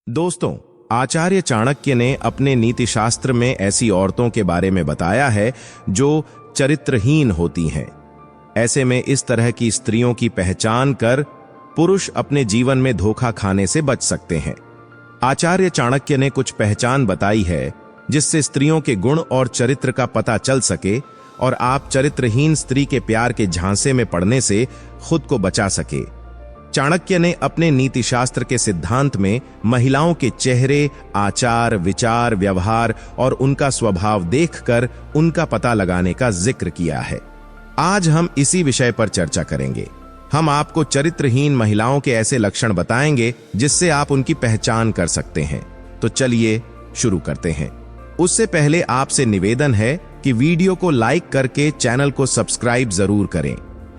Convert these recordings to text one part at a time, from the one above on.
दोस्तों, आचार्य चाणक्य ने अपने नीति शास्त्र में ऐसी औरतों के बारे में बताया है जो चरित्रहीन होती हैं। ऐसे में इस तरह की स्त्रियों की पहचान कर पुरुष अपने जीवन में धोखा खाने से बच सकते हैं। आचार्य चाणक्य ने कुछ पहचान बताई है जिससे स्त्रियों के गुण और चरित्र का पता चल सके और आप चरित्रहीन स्त्री के प्यार के झांसे में पड़ने से खुद को बचा सके। चाणक्य ने अपने नीति शास्त्र के सिद्धांत में महिलाओं के चेहरे, आचार, विचार, व्यवहार और उनका स्वभाव देखकर उनका पता लगाने का जिक्र किया है। आज हम इसी विषय पर चर्चा करेंगे। हम आपको चरित्रहीन महिलाओं के ऐसे लक्षण बताएंगे जिससे आप उनकी पहचान कर सकते हैं। तो चलिए शुरू करते हैं। उससे पहले आपसे निवेदन है कि वीडियो को लाइक करके चैनल को सब्सक्राइब जरूर करें।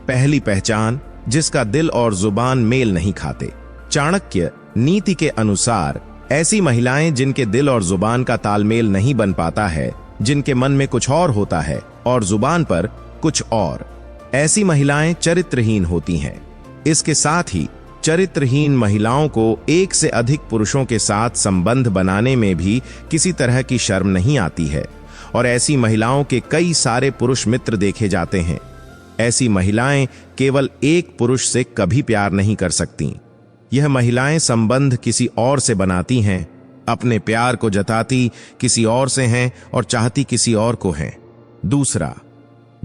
पहली पहचान, जिसका दिल और जुबान मेल नहीं खाते। चाणक्य नीति के अनुसार ऐसी महिलाएं जिनके दिल और जुबान का तालमेल नहीं बन पाता है, जिनके मन में कुछ और होता है और जुबान पर कुछ और, ऐसी महिलाएं चरित्रहीन होती हैं। इसके साथ ही चरित्रहीन महिलाओं को एक से अधिक पुरुषों के साथ संबंध बनाने में भी किसी तरह की शर्म नहीं आती है और ऐसी महिलाओं के कई सारे पुरुष मित्र देखे जाते हैं। ऐसी महिलाएं केवल एक पुरुष से कभी प्यार नहीं कर सकती। यह महिलाएं संबंध किसी और से बनाती हैं, अपने प्यार को जताती किसी और से हैं और चाहती किसी और को हैं। दूसरा,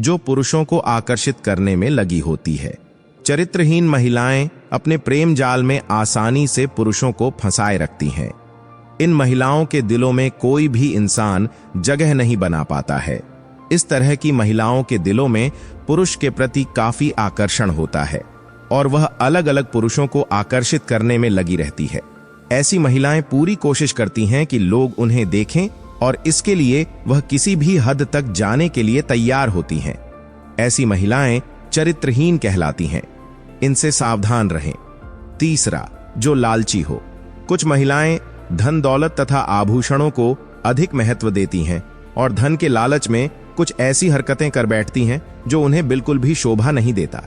जो पुरुषों को आकर्षित करने में लगी होती है। चरित्रहीन महिलाएं अपने प्रेम जाल में आसानी से पुरुषों को फंसाए रखती हैं। इन महिलाओं के दिलों में कोई भी इंसान जगह नहीं बना पाता है। इस तरह की महिलाओं के दिलों में पुरुष के प्रति काफी आकर्षण होता है और वह अलग अलग पुरुषों को आकर्षित करने में लगी रहती है। ऐसी महिलाएं पूरी कोशिश करती हैं कि लोग उन्हें देखें और इसके लिए वह किसी भी हद तक जाने के लिए तैयार होती हैं। ऐसी महिलाएं चरित्रहीन कहलाती हैं। इनसे सावधान रहें। तीसरा, जो लालची हो। कुछ महिलाएं धन दौलत तथा आभूषणों को अधिक महत्व देती हैं और धन के लालच में कुछ ऐसी हरकतें कर बैठती हैं जो उन्हें बिल्कुल भी शोभा नहीं देता।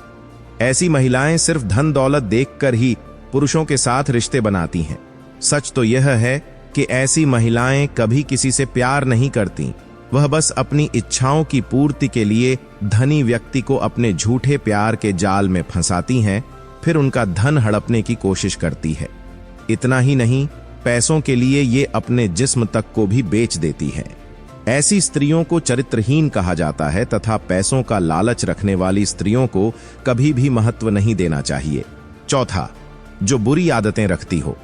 ऐसी महिलाएं सिर्फ धन दौलत देखकर ही पुरुषों के साथ रिश्ते बनाती हैं। सच तो यह है कि ऐसी महिलाएं कभी किसी से प्यार नहीं करती। वह बस अपनी इच्छाओं की पूर्ति के लिए धनी व्यक्ति को अपने झूठे प्यार के जाल में फंसाती हैं, फिर उनका धन हड़पने की कोशिश करती है। इतना ही नहीं, पैसों के लिए ये अपने जिस्म तक को भी बेच देती हैं। ऐसी स्त्रियों को चरित्रहीन कहा जाता है तथा पैसों का लालच रखने वाली स्त्रियों को कभी भी महत्व नहीं देना चाहिए। चौथा, जो बुरी आदतें रखती हो।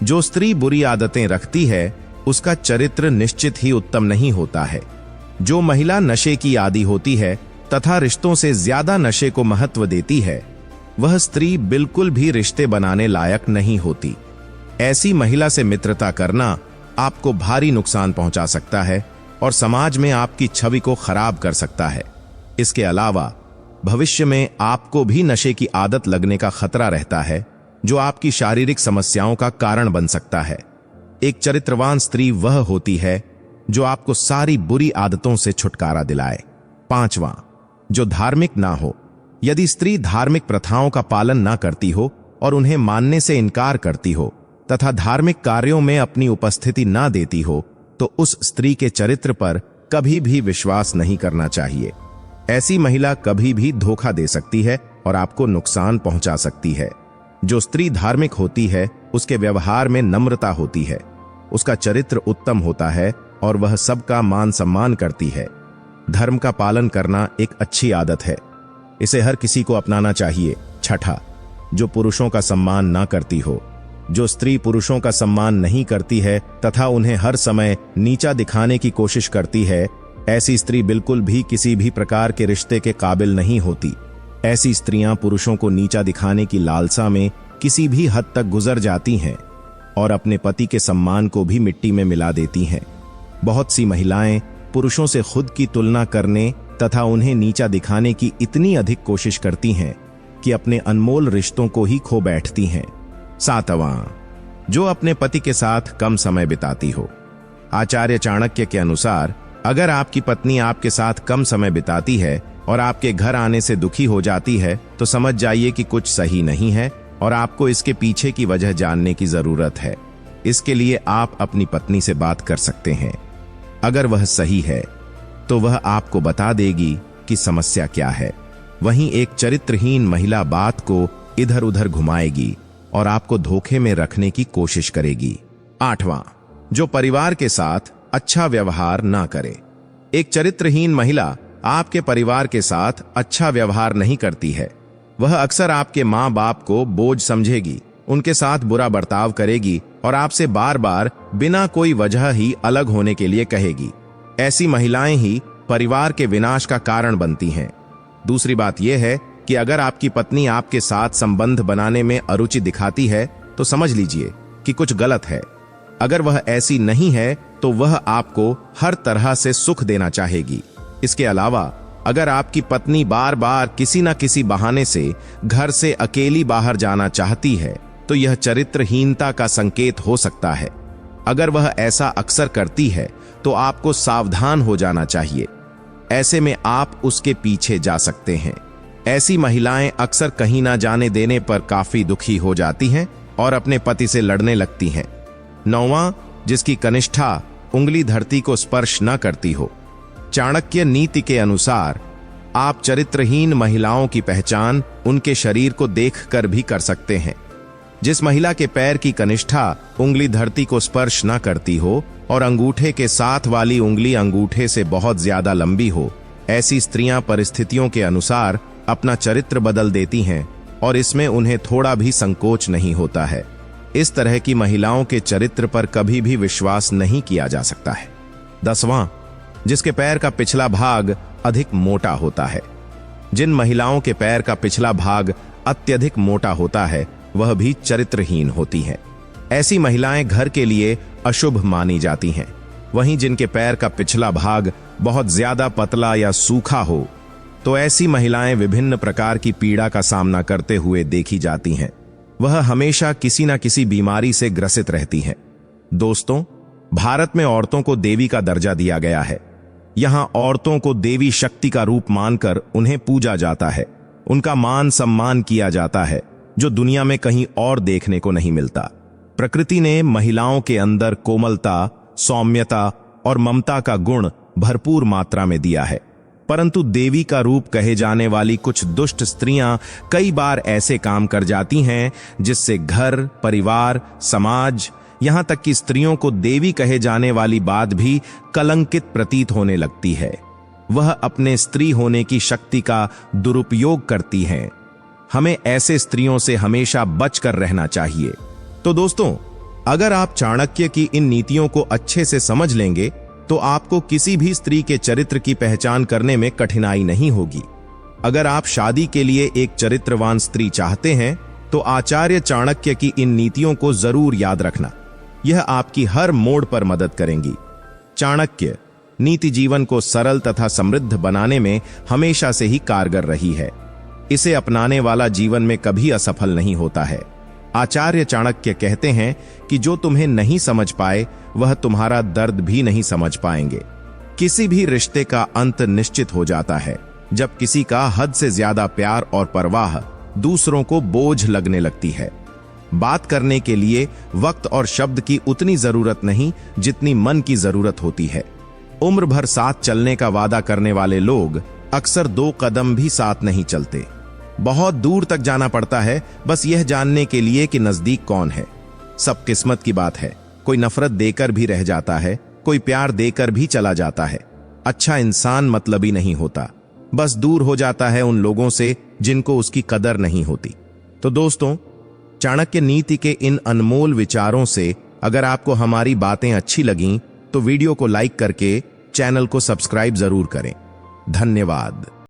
जो स्त्री बुरी आदतें रखती है उसका चरित्र निश्चित ही उत्तम नहीं होता है। जो महिला नशे की आदी होती है तथा रिश्तों से ज्यादा नशे को महत्व देती है, वह स्त्री बिल्कुल भी रिश्ते बनाने लायक नहीं होती। ऐसी महिला से मित्रता करना आपको भारी नुकसान पहुंचा सकता है और समाज में आपकी छवि को खराब कर सकता है। इसके अलावा भविष्य में आपको भी नशे की आदत लगने का खतरा रहता है जो आपकी शारीरिक समस्याओं का कारण बन सकता है। एक चरित्रवान स्त्री वह होती है जो आपको सारी बुरी आदतों से छुटकारा दिलाए। पांचवां, जो धार्मिक ना हो। यदि स्त्री धार्मिक प्रथाओं का पालन ना करती हो और उन्हें मानने से इनकार करती हो तथा धार्मिक कार्यों में अपनी उपस्थिति ना देती हो तो उस स्त्री के चरित्र पर कभी भी विश्वास नहीं करना चाहिए। ऐसी महिला कभी भी धोखा दे सकती है और आपको नुकसान पहुंचा सकती है। जो स्त्री धार्मिक होती है उसके व्यवहार में नम्रता होती है, उसका चरित्र उत्तम होता है और वह सबका मान सम्मान करती है। धर्म का पालन करना एक अच्छी आदत है, इसे हर किसी को अपनाना चाहिए। छठा, जो पुरुषों का सम्मान ना करती हो। जो स्त्री पुरुषों का सम्मान नहीं करती है तथा उन्हें हर समय नीचा दिखाने की कोशिश करती है, ऐसी स्त्री बिल्कुल भी किसी भी प्रकार के रिश्ते के काबिल नहीं होती। ऐसी स्त्रियां पुरुषों को नीचा दिखाने की लालसा में किसी भी हद तक गुजर जाती हैं और अपने पति के सम्मान को भी मिट्टी में मिला देती हैं। बहुत सी महिलाएं पुरुषों से खुद की तुलना करने तथा उन्हें नीचा दिखाने की इतनी अधिक कोशिश करती हैं कि अपने अनमोल रिश्तों को ही खो बैठती हैं। सातवां, जो अपने पति के साथ कम समय बिताती हो। आचार्य चाणक्य के अनुसार अगर आपकी पत्नी आपके साथ कम समय बिताती है और आपके घर आने से दुखी हो जाती है तो समझ जाइए कि कुछ सही नहीं है और आपको इसके पीछे की वजह जानने की जरूरत है। इसके लिए आप अपनी पत्नी से बात कर सकते हैं। अगर वह सही है तो वह आपको बता देगी कि समस्या क्या है। वहीं एक चरित्रहीन महिला बात को इधर उधर घुमाएगी और आपको धोखे में रखने की कोशिश करेगी। 8वां, जो परिवार के साथ अच्छा व्यवहार ना करे। एक चरित्रहीन महिला आपके परिवार के साथ अच्छा व्यवहार नहीं करती है। वह अक्सर आपके माँ बाप को बोझ समझेगी, उनके साथ बुरा बर्ताव करेगी और आपसे बार बार बिना कोई वजह ही अलग होने के लिए कहेगी। ऐसी महिलाएं ही परिवार के विनाश का कारण बनती हैं। दूसरी बात यह है कि अगर आपकी पत्नी आपके साथ संबंध बनाने में अरुचि दिखाती है तो समझ लीजिए कि कुछ गलत है। अगर वह ऐसी नहीं है तो वह आपको हर तरह से सुख देना चाहेगी। इसके अलावा अगर आपकी पत्नी बार बार किसी न किसी बहाने से घर से अकेली बाहर जाना चाहती है तो यह चरित्रहीनता का संकेत हो सकता है। अगर वह ऐसा अक्सर करती है तो आपको सावधान हो जाना चाहिए। ऐसे में आप उसके पीछे जा सकते हैं। ऐसी महिलाएं अक्सर कहीं ना जाने देने पर काफी दुखी हो जाती हैं और अपने पति से लड़ने लगती हैं। 9वां, जिसकी कनिष्ठा उंगली धरती को स्पर्श न करती हो। चाणक्य नीति के अनुसार आप चरित्रहीन महिलाओं की पहचान उनके शरीर को देखकर भी कर सकते हैं। जिस महिला के पैर की कनिष्ठा उंगली धरती को स्पर्श न करती हो और अंगूठे के साथ वाली उंगली अंगूठे से बहुत ज्यादा लंबी हो, ऐसी स्त्रियां परिस्थितियों के अनुसार अपना चरित्र बदल देती हैं और इसमें उन्हें थोड़ा भी संकोच नहीं होता है। इस तरह की महिलाओं के चरित्र पर कभी भी विश्वास नहीं किया जा सकता है। 10वां, जिसके पैर का पिछला भाग अधिक मोटा होता है। जिन महिलाओं के पैर का पिछला भाग अत्यधिक मोटा होता है वह भी चरित्रहीन होती हैं। ऐसी महिलाएं घर के लिए अशुभ मानी जाती हैं। वहीं जिनके पैर का पिछला भाग बहुत ज्यादा पतला या सूखा हो तो ऐसी महिलाएं विभिन्न प्रकार की पीड़ा का सामना करते हुए देखी जाती हैं। वह हमेशा किसी न किसी बीमारी से ग्रसित रहती हैं। दोस्तों, भारत में औरतों को देवी का दर्जा दिया गया है। यहां औरतों को देवी शक्ति का रूप मानकर उन्हें पूजा जाता है। उनका मान सम्मान किया जाता है जो दुनिया में कहीं और देखने को नहीं मिलता। प्रकृति ने महिलाओं के अंदर कोमलता, सौम्यता और ममता का गुण भरपूर मात्रा में दिया है, परंतु देवी का रूप कहे जाने वाली कुछ दुष्ट स्त्रियां कई बार ऐसे काम कर जाती हैं जिससे घर, परिवार, समाज, यहां तक कि स्त्रियों को देवी कहे जाने वाली बात भी कलंकित प्रतीत होने लगती है। वह अपने स्त्री होने की शक्ति का दुरुपयोग करती हैं। हमें ऐसे स्त्रियों से हमेशा बचकर रहना चाहिए। तो दोस्तों, अगर आप चाणक्य की इन नीतियों को अच्छे से समझ लेंगे तो आपको किसी भी स्त्री के चरित्र की पहचान करने में कठिनाई नहीं होगी। अगर आप शादी के लिए एक चरित्रवान स्त्री चाहते हैं तो आचार्य चाणक्य की इन नीतियों को जरूर याद रखना। यह आपकी हर मोड़ पर मदद करेंगी। चाणक्य नीति जीवन को सरल तथा समृद्ध बनाने में हमेशा से ही कारगर रही है। इसे अपनाने वाला जीवन में कभी असफल नहीं होता है। आचार्य चाणक्य कहते हैं कि जो तुम्हें नहीं समझ पाए वह तुम्हारा दर्द भी नहीं समझ पाएंगे। किसी भी रिश्ते का अंत निश्चित हो जाता है जब किसी का हद से ज्यादा प्यार और परवाह दूसरों को बोझ लगने लगती है। बात करने के लिए वक्त और शब्द की उतनी जरूरत नहीं जितनी मन की जरूरत होती है। उम्र भर साथ चलने का वादा करने वाले लोग अक्सर 2 कदम भी साथ नहीं चलते। बहुत दूर तक जाना पड़ता है बस यह जानने के लिए कि नजदीक कौन है। सब किस्मत की बात है। कोई नफरत देकर भी रह जाता है, कोई प्यार देकर भी चला जाता है। अच्छा इंसान मतलबी नहीं होता, बस दूर हो जाता है उन लोगों से जिनको उसकी कदर नहीं होती। तो दोस्तों, चाणक्य नीति के इन अनमोल विचारों से अगर आपको हमारी बातें अच्छी लगीं तो वीडियो को लाइक करके चैनल को सब्सक्राइब जरूर करें। धन्यवाद।